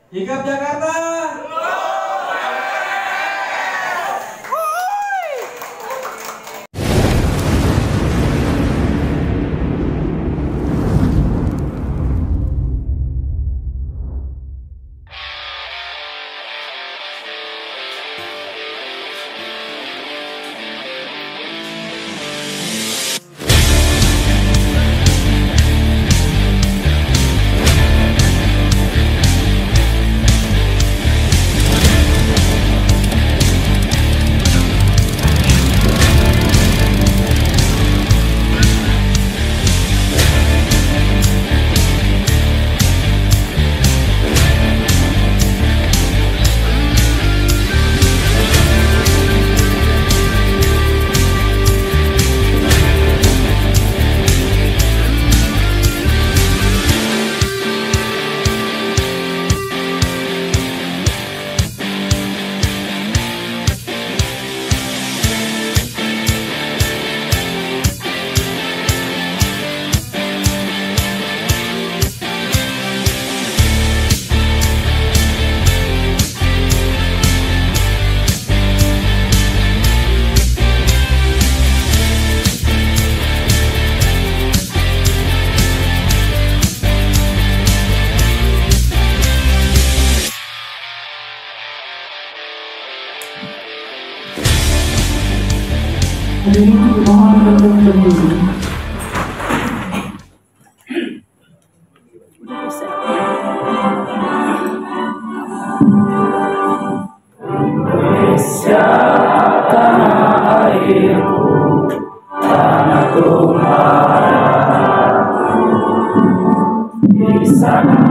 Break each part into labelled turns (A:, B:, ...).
A: Hikap Jakarta.
B: Hadirin dimohon untuk berdiri.
C: Indonesia tanah airku, tanah Tuhanku, di sana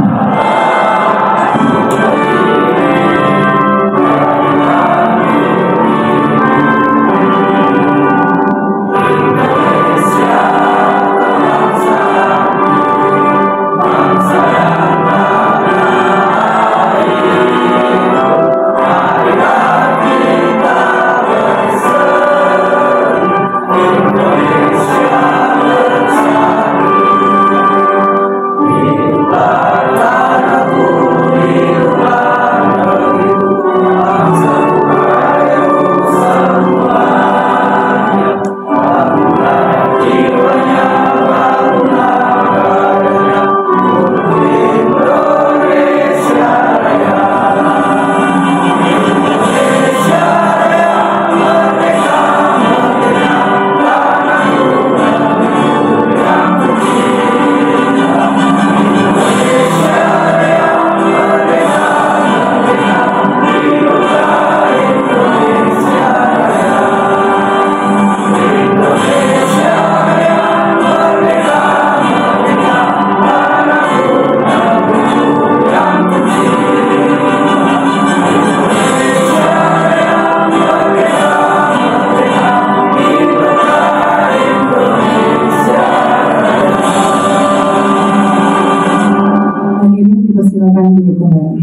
B: Silakan duduk kembali.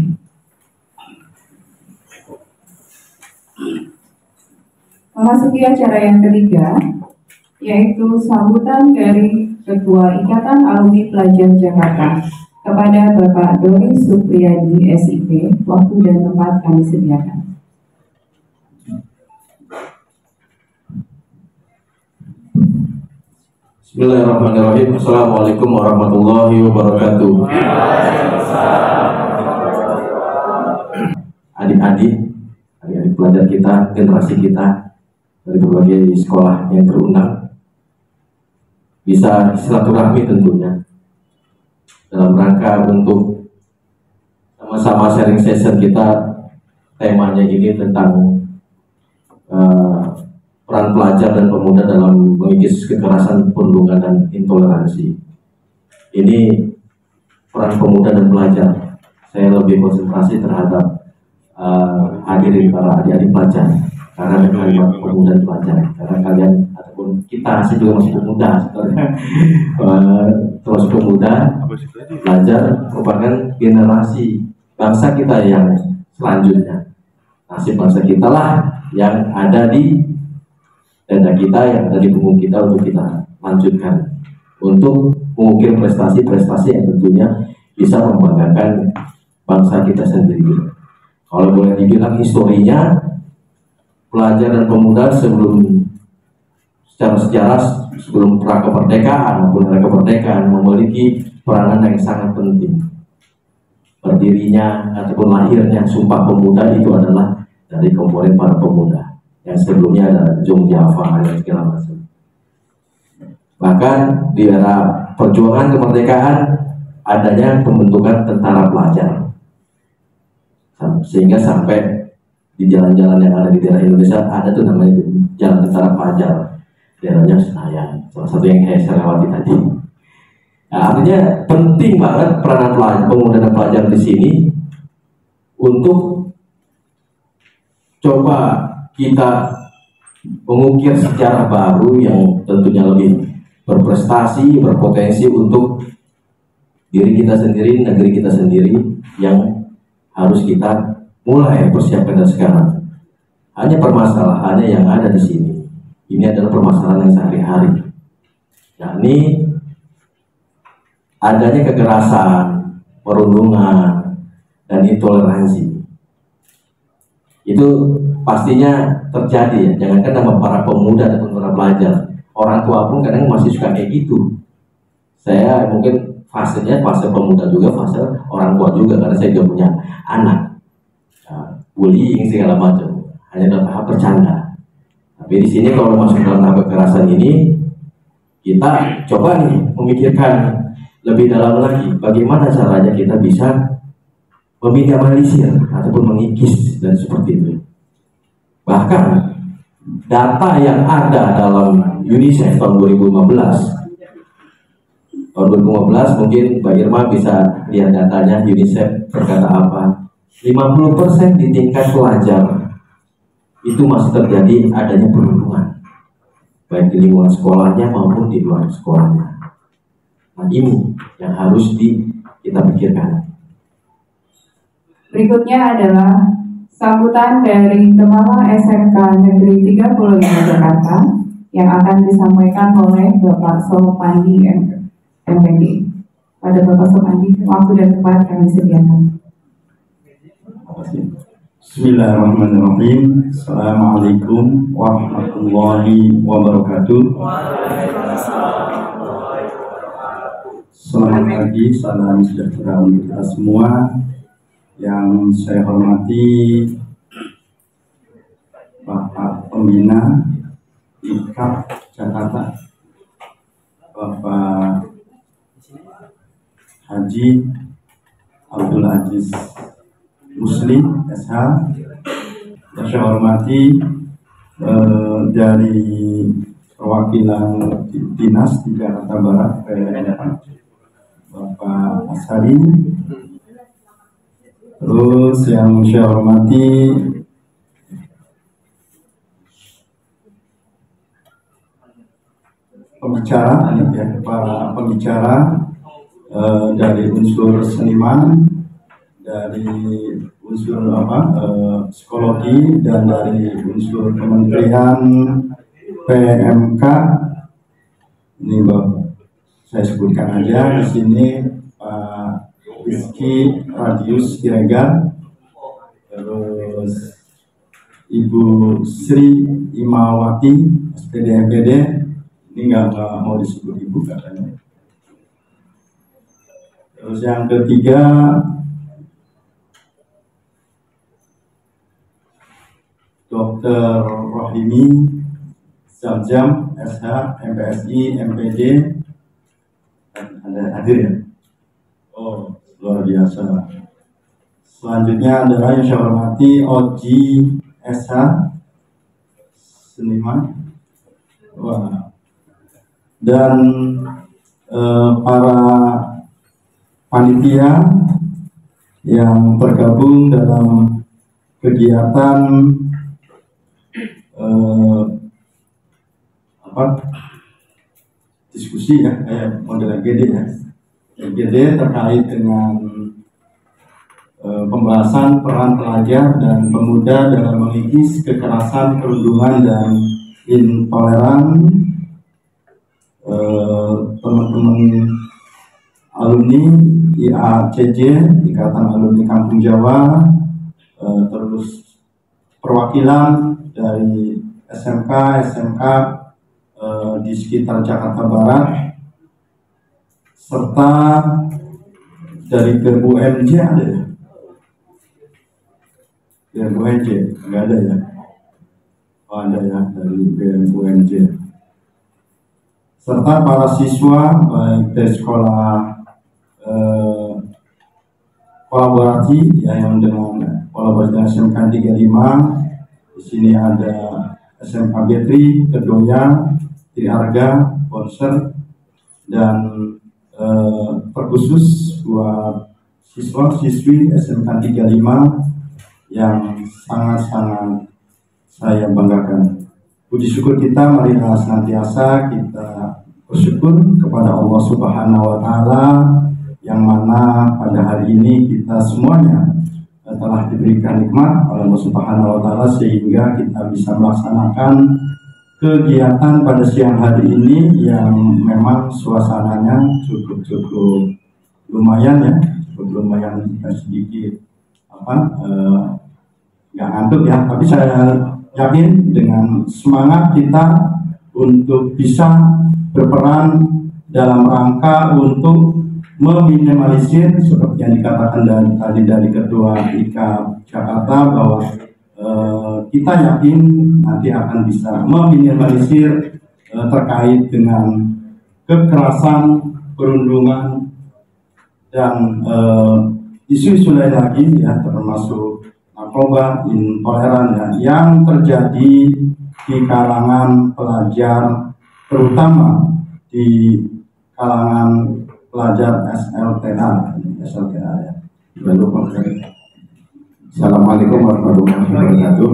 B: Memasuki acara yang ketiga, yaitu sambutan dari Ketua Ikatan Alumni Pelajar Jakarta kepada Bapak Dori Supriyadi SIP. Waktu dan tempat kami sediakan.
D: Bismillahirrahmanirrahim. Assalamualaikum warahmatullahi wabarakatuh. Adik-adik pelajar kita, generasi kita dari berbagai sekolah yang terundang, bisa silaturahmi tentunya dalam rangka untuk sama-sama sharing session kita. Temanya ini tentang peran pelajar dan pemuda dalam mengikis kekerasan, perundungan, dan intoleransi. Ini peran pemuda dan pelajar. Saya lebih konsentrasi terhadap hadirin para adik-adik pelajar, karena kalimat pemuda dan pelajar, karena kalian ataupun kita saya juga masih pemuda sebenarnya. Termasuk pemuda, pelajar merupakan generasi bangsa kita yang selanjutnya. Nasib bangsa kita lah yang ada di dada kita, yang ada di punggung kita untuk kita lanjutkan untuk mengukir prestasi-prestasi yang tentunya bisa membanggakan bangsa kita sendiri. Kalau boleh dibilang historinya, pelajar dan pemuda secara sejarah sebelum pra kemerdekaan maupun era kemerdekaan memiliki peranan yang sangat penting. Berdirinya ataupun lahirnya Sumpah Pemuda itu adalah dari komponen para pemuda. Yang sebelumnya ada Jong Java dan segala macam. Bahkan di era perjuangan kemerdekaan adanya pembentukan tentara pelajar, sehingga sampai di jalan-jalan yang ada di daerah Indonesia ada tuh namanya jalan tentara pelajar, daerahnya Senayan, salah satu yang saya lewati tadi. Nah, artinya penting banget peranan pemuda dan pelajar di sini untuk coba kita mengukir sejarah baru yang tentunya lebih berprestasi, berpotensi untuk diri kita sendiri, negeri kita sendiri, yang harus kita mulai persiapkan dari sekarang. Hanya permasalahannya yang ada di sini, ini adalah permasalahan yang sehari-hari, yakni adanya kekerasan, perundungan, dan intoleransi. Itu pastinya terjadi ya, jangankan sama para pemuda dan para pelajar, orang tua pun kadang masih suka kayak gitu. Saya mungkin fase pemuda juga, fase orang tua juga, karena saya juga punya anak. Bullying segala macam, hanya dalam tahap bercanda. Tapi di sini kalau masuk dalam tahap kekerasan ini, kita coba nih memikirkan lebih dalam lagi, bagaimana caranya kita bisa meminimalisir ataupun mengikis dan seperti itu. Bahkan data yang ada dalam UNICEF tahun 2015 mungkin Mbak Irma bisa lihat datanya. UNICEF berkata apa? 50% di tingkat pelajar itu masih terjadi adanya perundungan, baik di lingkungan sekolahnya maupun di luar sekolahnya. Nah, ini yang harus kita pikirkan.
B: Berikutnya adalah sambutan dari Kepala SMK Negeri 35 Jakarta yang akan disampaikan oleh Bapak Sopandi MPD. Pada Bapak Sopandi, waktu dan tempat kami sediakan.
A: Bismillahirrahmanirrahim. Assalamualaikum warahmatullahi wabarakatuh. Selamat pagi, salam sejahtera untuk kita semua. Yang saya hormati Bapak Pembina IKAP Jakarta, Bapak Haji Abdul Aziz Muslim SH. Yang saya hormati dari perwakilan Dinas di Jakarta Barat, Bapak Asari. Terus yang saya hormati pembicara, ya, para pembicara dari unsur seniman, dari unsur psikologi, dan dari unsur Kementerian PMK. Ini saya sebutkan aja di sini, Pak Rizky Radius Siregar, terus Ibu Sri Imawati SPD MPD. Ini nggak mau disebut ibu katanya. Terus yang ketiga, Dr. Rohimi Zamzam SH MPSI MPD. Ada hadir ya? Oh, luar biasa. Selanjutnya adalah yang saya hormati Oji SH seniman. Wah. Dan para panitia yang tergabung dalam kegiatan diskusi ya, kayak model GD ya. GD terkait dengan pembahasan peran pelajar dan pemuda dalam mengikis kekerasan, perundungan, dan intoleran. Teman-teman alumni IACJ, Ikatan Alumni Kampung Jawa, terus perwakilan dari SMK di sekitar Jakarta Barat, serta dari BUMJ ada ya? BUMJ nggak ada ya? Oh, ada ya, dari BUMJ. Serta para siswa baik dari sekolah kolaborasi ya, yang dengan kolaborasi dengan SMK 35. Di sini ada SMK Betri, Kedoya, Triharga, Konser, dan terkhusus buat siswa-siswi SMK 35 yang sangat-sangat saya banggakan. Puji syukur kita marilah senantiasa kita bersyukur kepada Allah Subhanahu wa Ta'ala, yang mana pada hari ini kita semuanya telah diberikan nikmat oleh Allah Subhanahu wa Ta'ala sehingga kita bisa melaksanakan kegiatan pada siang hari ini yang memang suasananya cukup lumayan ya, lumayan sedikit nggak ngantuk ya, tapi saya yakin dengan semangat kita untuk bisa berperan dalam rangka untuk meminimalisir seperti yang dikatakan tadi dari Ketua IKA Jakarta, bahwa kita yakin nanti akan bisa meminimalisir terkait dengan kekerasan, perundungan, dan isu-isu lain lagi ya, termasuk narkoba, intoleran ya, yang terjadi di kalangan pelajar, terutama di kalangan pelajar SLTA ya.
E: Lalu Assalamualaikum warahmatullahi wabarakatuh.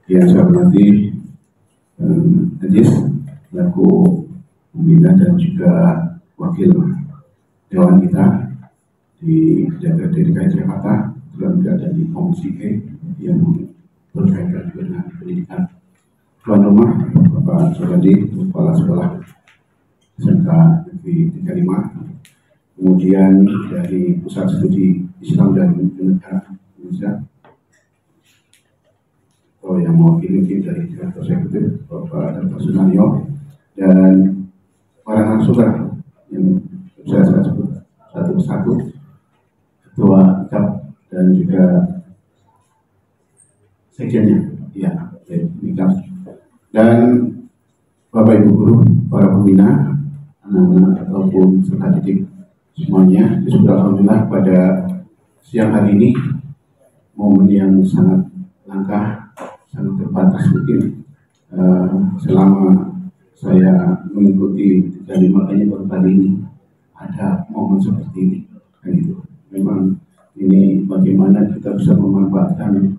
E: Yang saya hormati Ajis selaku pembina dan juga wakil dewan kita di DPRD DKI Jakarta, telah berada di Komisi E yang berkaitan dengan pendidikan. Tuan rumah Bapak Suradi, Kepala Sekolah SMK Negeri 35, kemudian dari Pusat Studi Islam dan Negara Indonesia, yang mewakili dari Direktur Eksekutif Bapak Dr. Sunaryo, dan para narasumber yang saya sebut satu persatu, Ketua IKAP dan juga sekjennya, ya, IKAP, dan Bapak Ibu guru, para pembina, anak-anak ataupun peserta didik semuanya. Alhamdulillah pada siang hari ini momen yang sangat langka, sangat terbatas mungkin selama saya mengikuti 35, makanya baru kali ini ada momen seperti ini. Kan itu memang ini bagaimana kita bisa memanfaatkan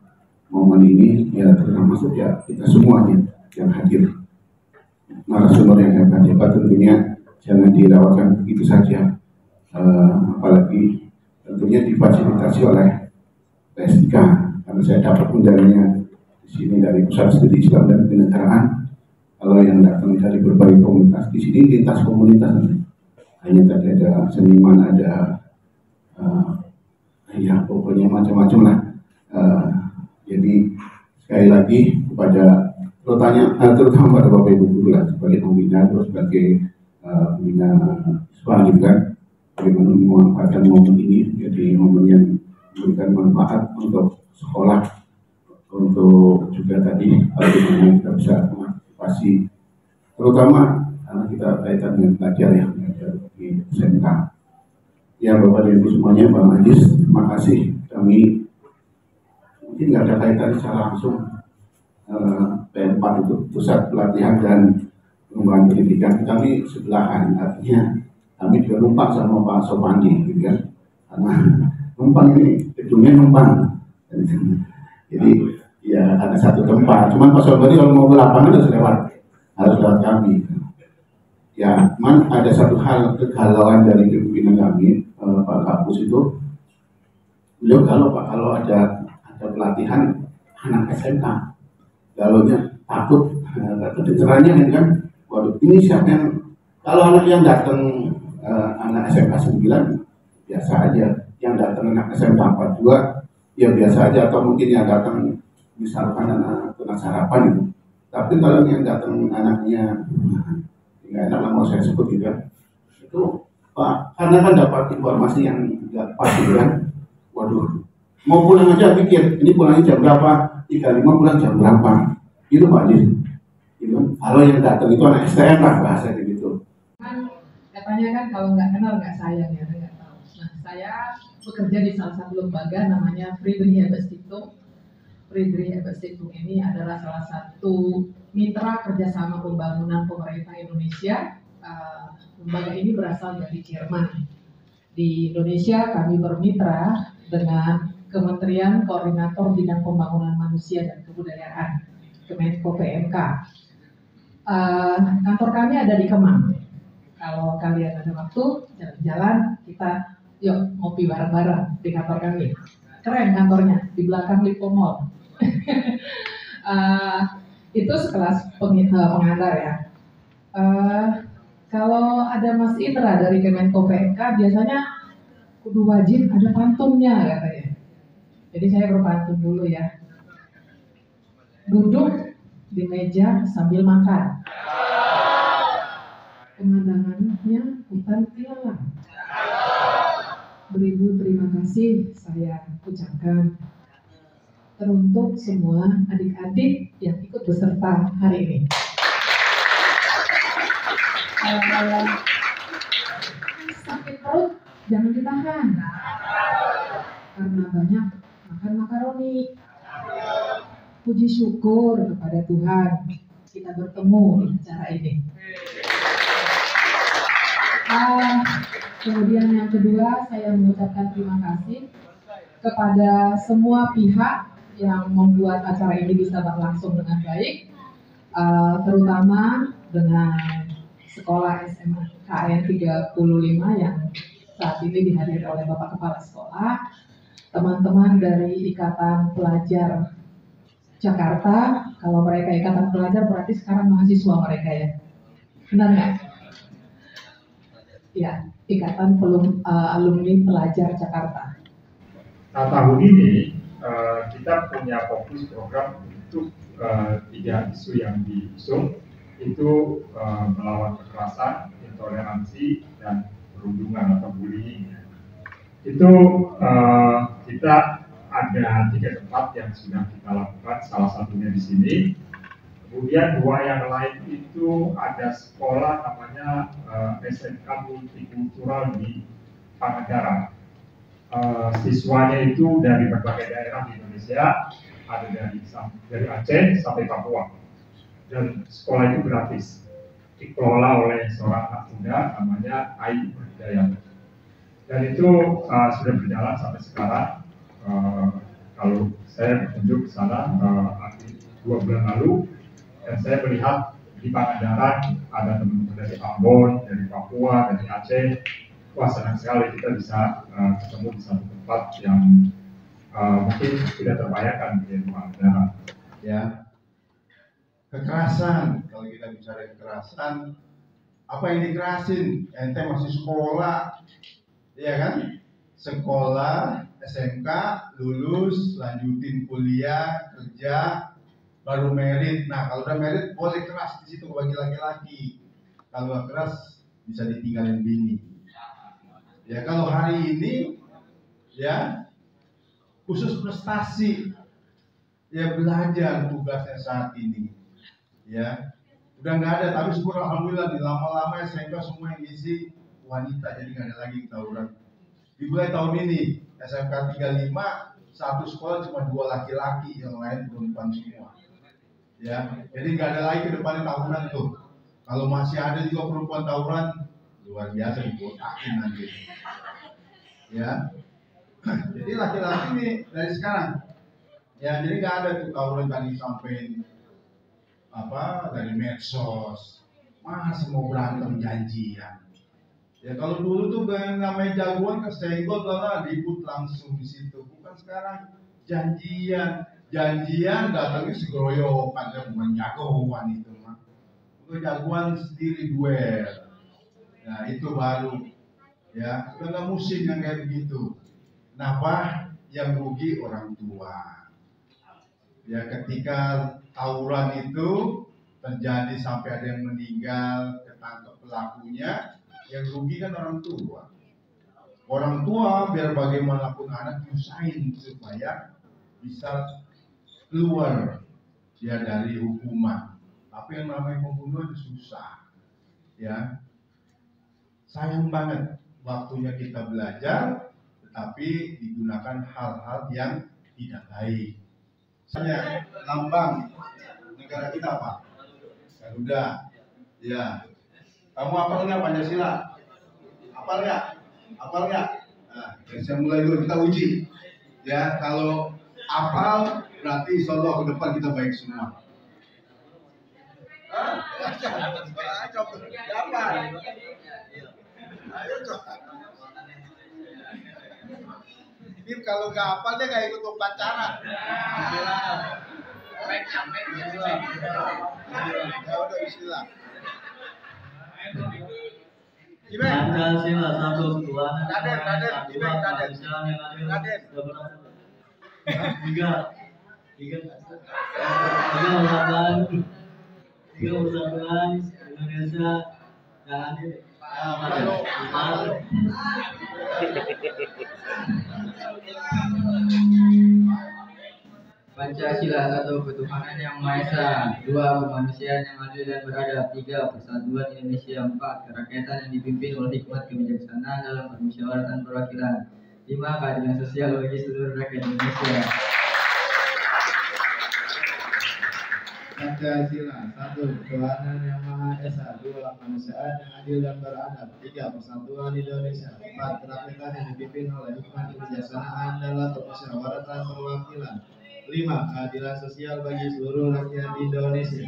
E: momen ini ya, termasuk ya kita semuanya yang hadir, narasumber yang hebat tentunya jangan dilewatkan begitu saja, apalagi tentunya difasilitasi oleh PSIK, karena saya dapat undangannya di sini dari Pusat Studi Islam dan Kenegaraan. Kalau yang datang dari berbagai komunitas di sini, lintas komunitas, hanya tadi ada seniman, ada ya pokoknya macam-macam lah. Jadi sekali lagi kepada terutama pada Bapak Ibu guru lah, sebagai pembina atau sebagai pembina sekolah gitu kan, bagaimana memanfaatkan momen ini jadi momen yang memberikan manfaat untuk sekolah, untuk juga tadi bagaimana kita bisa mengantisipasi, terutama karena kita kaitan dengan pelajar yang ada di SMK. Ya Bapak dan Ibu semuanya, Bang Ajis, terima kasih. Kami mungkin nggak ada kaitan secara langsung. P4 itu Pusat Pelatihan dan Pengembangan Pendidikan, kami sebelahan, artinya kami juga numpang sama Pak Sopandi gitu kan, karena numpang ini gedungnya numpang, jadi ya ada satu tempat, cuman Pak Sopandi kalau mau ke lapangan harus lewat kami ya. Ada satu hal kegalauan dari pimpinan kami, Pak Kapus itu, beliau kalau ada pelatihan anak SMK, galaunya takut kedengerannya kan, waduh ini siapa yang Kalau anak yang datang anak SMK 9 biasa aja, yang datang anak SMK 42 ya biasa aja, atau mungkin yang datang misalkan anak sarapan itu. Tapi kalau yang datang anaknya nggak enak lah mau saya sebut gitu kan, itu Pak, karena kan dapat informasi yang nggak pasti kan, waduh, mau pulang aja pikir ini pulangnya jam berapa, 35 pulang jam berapa, itu Pak Jis. Gitu. Kalau yang datang itu anak STM lah bahasa gitu.
F: Katanya kan kalau nggak kenal nggak sayang ya, nggak tahu. Nah, saya bekerja di salah satu lembaga namanya Friedrich Ebert Stiftung. Friedrich Ebert Stiftung ini adalah salah satu mitra kerjasama pembangunan pemerintah Indonesia. Lembaga ini berasal dari Jerman. Di Indonesia kami bermitra dengan Kementerian Koordinator Bidang Pembangunan Manusia dan Kebudayaan, Kemenko PMK. Kantor kami ada di Kemang. Kalau kalian ada waktu jalan-jalan, kita yuk ngopi bareng-bareng di kantor kami. Keren kantornya, di belakang Lipo Mall. Itu sekelas pengantar ya. Kalau ada Mas Indra dari Kemenko PMK, biasanya kudu wajib ada pantunnya katanya. Jadi saya berpantun dulu ya. Duduk di meja sambil makan. Pemandangannya hutan tilang. Beribu terima kasih saya ucapkan teruntuk semua adik-adik yang ikut beserta hari ini. Sakit perut jangan ditahan karena banyak makan makaroni. Puji syukur kepada Tuhan kita bertemu di acara ini. Kemudian yang kedua, saya mengucapkan terima kasih kepada semua pihak yang membuat acara ini bisa berlangsung dengan baik, terutama dengan Sekolah SMA KN 35 yang saat ini dihadiri oleh Bapak Kepala Sekolah, teman-teman dari Ikatan Pelajar Jakarta. Kalau mereka Ikatan Pelajar berarti sekarang mahasiswa mereka ya, benar nggak? Ya, Ikatan Alumni Pelajar Jakarta.
G: Nah, tahun ini kita punya fokus program untuk 3 isu yang diusung, itu melawan kekerasan, intoleransi, dan perundungan atau bullying. Itu kita ada 3 tempat yang sudah kita lakukan, salah satunya di sini. Kemudian 2 yang lain itu ada sekolah namanya SMK Multikultural di Pangandaran. Siswanya itu dari berbagai daerah di Indonesia, ada dari Aceh sampai Papua. Dan sekolah itu gratis, dikelola oleh seorang anak muda namanya Ai Hidayat. Dan itu sudah berjalan sampai sekarang. Kalau saya berkunjung ke sana 2 bulan lalu, dan saya melihat di Pangandaran ada teman-teman dari Ambon, dari Papua, dari Aceh. Wah, senang sekali kita bisa ketemu di satu tempat yang mungkin tidak terbayangkan di Pangandaran.
E: Ya, kekerasan, kalau kita bicara kekerasan, apa yang dikerasin? Ente masih sekolah, ya kan? Sekolah, SMK, lulus, lanjutin kuliah, kerja, baru merit. Nah, kalau udah merit boleh keras di situ bagi laki-laki. Kalau nggak keras bisa ditinggalin bini. Ya, kalau hari ini ya khusus prestasi, ya belajar tugasnya saat ini. Ya, udah nggak ada, tapi syukur alhamdulillah di lama-lama SMK semua yang isi wanita, jadi nggak ada lagi tawuran. Dimulai tahun ini SMK 35 satu sekolah cuma 2 laki-laki, yang lain perempuan semua. Ya, jadi nggak ada lagi ke depannya tawuran tuh. Kalau masih ada juga perempuan tawuran, luar biasa dibotakin nanti. Ya, jadi laki-laki ini dari sekarang. Ya, jadi nggak ada tuh tawuran tadi sampai dari medsos, masa mau berantem janjian. Ya kalau dulu tuh namanya jagoan kesenggol lah, ribut langsung di situ. Bukan sekarang janjian datangnya segeroyokan, bukan jagoan itu mah. Itu jagoan sendiri duel. Nah itu baru ya, udah nggak musim yang kayak begitu. Kenapa? Yang rugi orang tua. Ya ketika tawuran itu terjadi sampai ada yang meninggal, ketangkep pelakunya, yang rugi kan orang tua. Orang tua biar bagaimanapun anak nyusahin supaya bisa keluar ya dari hukuman. Tapi yang namanya pembunuhan susah. Ya, sayang banget waktunya kita belajar, tetapi digunakan hal-hal yang tidak baik. Misalnya lambang negara kita apa? Garuda. Ya. Kamu hafal nggak Pancasila? Hafal nggak? Hafal nggak? Nah, saya mulai dulu, kita uji. Ya, kalau hafal berarti insya Allah ke depan kita baik semua. Ini kalau nggak hafal dia nggak ikut upacara. Ya udah bismillah.
C: Pancasila satu ketuhanan. Tiga persatuan Indonesia yang adil. Pancasila satu ketuhanan yang maha esa, dua kemanusiaan yang adil dan beradab, tiga persatuan Indonesia, empat kerakyatan yang dipimpin oleh hikmat kebijaksanaan dalam permusyawaratan perwakilan, lima keadilan sosial bagi seluruh rakyat Indonesia.
H: Pancasila satu ketuhanan yang maha esa, dua kemanusiaan yang adil dan beradab, tiga persatuan Indonesia, empat kerakyatan yang dipimpin oleh hikmat kebijaksanaan dalam permusyawaratan perwakilan, lima keadilan sosial bagi seluruh rakyat Indonesia.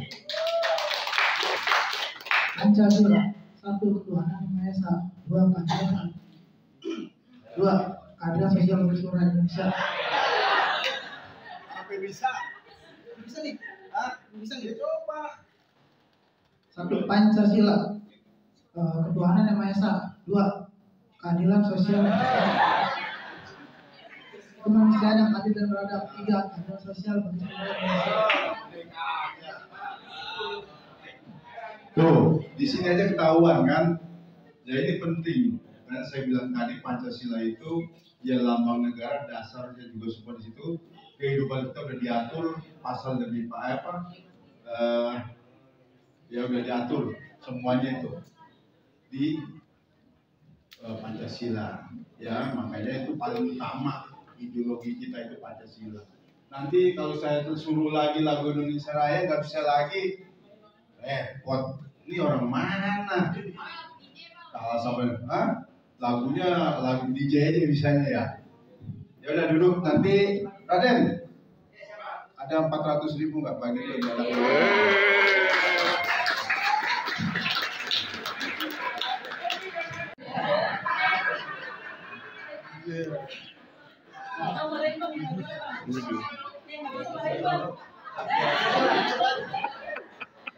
I: Pancasila satu ketuhanan yang maha esa, dua keadilan, dua keadilan sosial bagi seluruh rakyat Indonesia.
E: Sampai bisa nih. Bisa nih, coba.
I: Satu Pancasila ketuhanan yang maha esa, dua keadilan sosial kemanusiaan yang adil dan beradab, tiga keadilan sosial bagi seluruh Indonesia.
E: Tuh, di sini aja ketahuan kan? Ya ini penting. Karena saya bilang tadi Pancasila itu ya lambang negara, dasarnya juga semua di situ. Kehidupan kita udah diatur, pasal dari ya udah diatur semuanya itu di Pancasila. Ya makanya itu paling utama. Ideologi kita itu Pancasila. Nanti kalau saya suruh lagi lagu Indonesia Raya nggak bisa lagi, repot. Ini orang mana? Kalau sampai lagunya lagu DJ aja misalnya ya. Ya udah duduk nanti Raden. Ada 400.000 nggak bagi itu?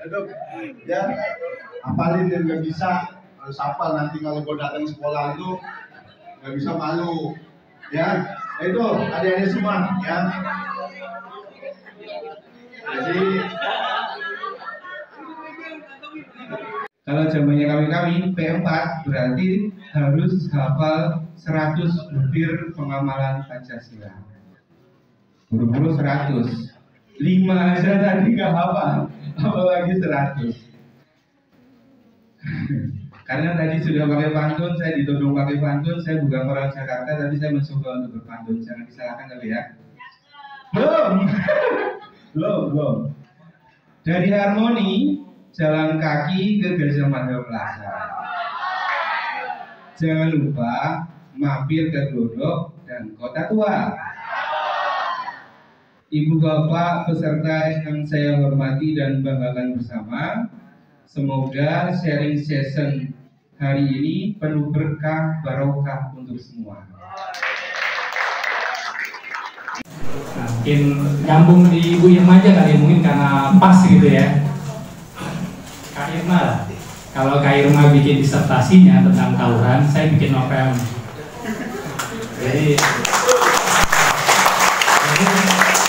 E: Dok, ya, hafalin yang nggak bisa harus hafal nanti kalau gue datang sekolah itu nggak bisa malu, ya. Itu adik-adik semua, ya. Jadi
H: Kalau zamannya kami P4 berarti harus hafal 100 butir pengamalan Pancasila. Buru-buru 100. 5 aja tadi nggak hafal, apalagi 100. Karena tadi sudah pakai pantun, saya ditodong pakai pantun, saya bukan orang Jakarta, tapi saya mencoba untuk berpantun. Jangan disalahkan kali ya. Belum. Dari Harmoni, jalan kaki ke Gajah Mada Plaza. Jangan lupa mampir ke Glodok dan Kota Tua. Ibu bapak peserta yang saya hormati dan banggakan bersama, semoga sharing session hari ini penuh berkah barokah untuk semua.
J: Mungkin nyambung di Ibu Irma aja kali, mungkin karena pas gitu ya. Kak Irma lah. Kalau Kak Irma bikin disertasinya tentang tawuran, saya bikin novel. Jadi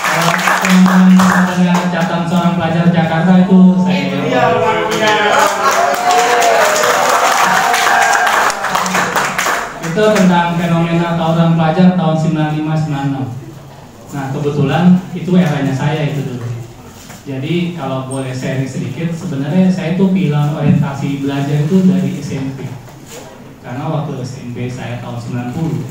J: kalau teman-teman ada catatan seorang pelajar Jakarta itu saya itu tentang fenomena tawuran pelajar tahun 95-96. Nah kebetulan itu eranya saya itu dulu. Jadi kalau boleh sharing sedikit, sebenarnya saya tuh kehilangan orientasi belajar itu dari SMP. Karena waktu SMP saya tahun 90,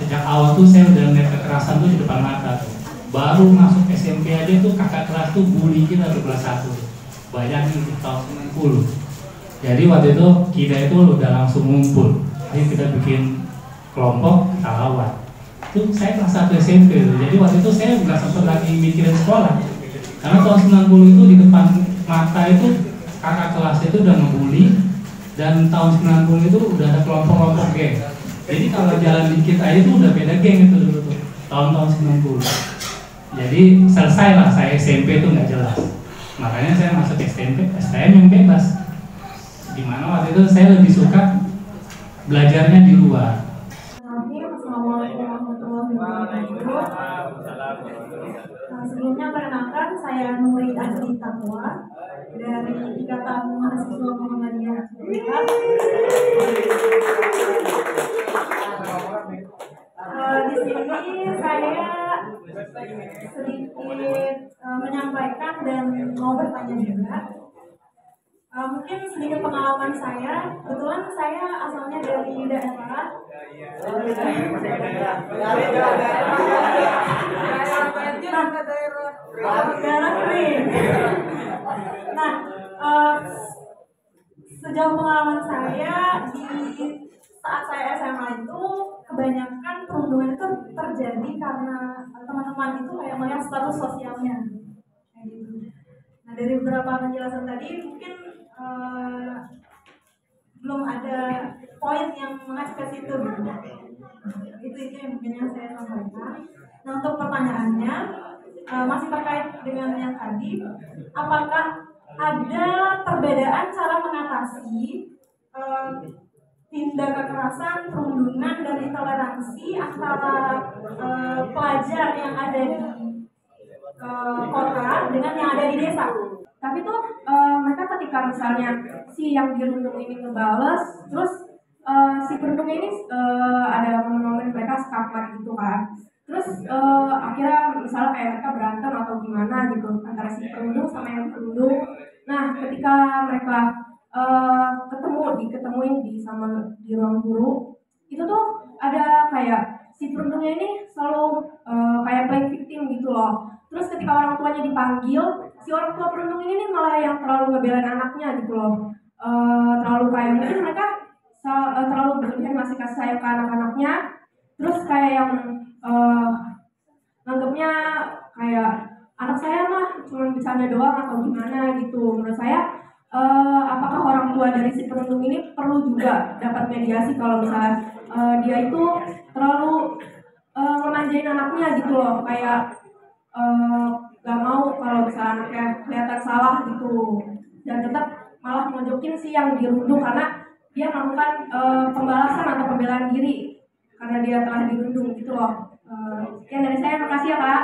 J: sejak awal tuh saya udah ngeliat kekerasan tuh di depan mata. Baru masuk SMP aja tuh kakak kelas tuh bully kita di kelas 1. Bayangin di tahun 90. Jadi waktu itu kita itu udah langsung ngumpul. Jadi kita bikin kelompok, kita lawan. Itu saya kelas 1 SMP tuh. Jadi waktu itu saya nggak sempet lagi mikirin sekolah. Karena tahun 90 itu di depan mata itu kakak kelas itu udah ngebully, dan tahun 90 itu udah ada kelompok-kelompok geng. Jadi kalau jalan dikit aja itu udah beda geng itu dulu tuh, tahun-tahun 90. Jadi selesai lah saya SMP itu nggak jelas. Makanya saya masuk SMP, STM yang bebas. Dimana waktu itu saya lebih suka belajarnya di luar.
K: Assalamualaikum warahmatullahi wabarakatuh. Sebelumnya perkenalkan, saya Nuri Azri Takwa dari Ikatan Mahasiswa Muhammadiyah. Di sini saya sedikit menyampaikan dan mau bertanya juga. Mungkin sedikit pengalaman saya. Kebetulan saya asalnya dari daerah kering. Nah, sejauh pengalaman saya di saat saya SMA itu kebanyakan perundungan itu terjadi karena teman-teman itu kayak melihat status sosialnya, kayak gitu. Nah, dari beberapa penjelasan tadi mungkin belum ada poin yang mengarah ke situ. Itu yang mungkin yang saya sampaikan. Nah, untuk pertanyaannya masih terkait dengan yang tadi, apakah ada perbedaan cara mengatasi tindak kekerasan, perundungan, dan intoleransi antara pelajar yang ada di kota dengan yang ada di desa?
L: Tapi tuh mereka ketika misalnya si yang dirundung ini ngebales, terus si perundungnya ini ada momen-momen mereka sekamar gitu kan. Terus akhirnya misalnya kayak mereka berantem atau gimana gitu antara si perundung sama yang perundung. Nah ketika mereka diketemuin di ruang guru, itu tuh ada kayak si perundungnya ini selalu kayak playing victim gitu loh. Terus ketika orang tuanya dipanggil, si orang tua perundung ini nih malah yang terlalu ngebelain anaknya gitu loh. Terlalu kayak mungkin mereka terlalu berlebihan ngasih kasih sayang ke anak-anaknya. Terus kayak yang nganggapnya kayak anak saya mah cuma bercanda doang atau gimana gitu. Menurut saya apakah orang tua dari si perundung ini perlu juga dapat mediasi kalau misalnya dia itu terlalu memanjain anaknya gitu loh, kayak gak mau kalau misalnya anaknya kelihatan salah gitu, dan tetap malah nunjukin si yang dirundung karena dia melakukan pembalasan atau pembelaan diri karena dia telah dirundung gitu loh. Sekian dari saya, makasih ya Kak.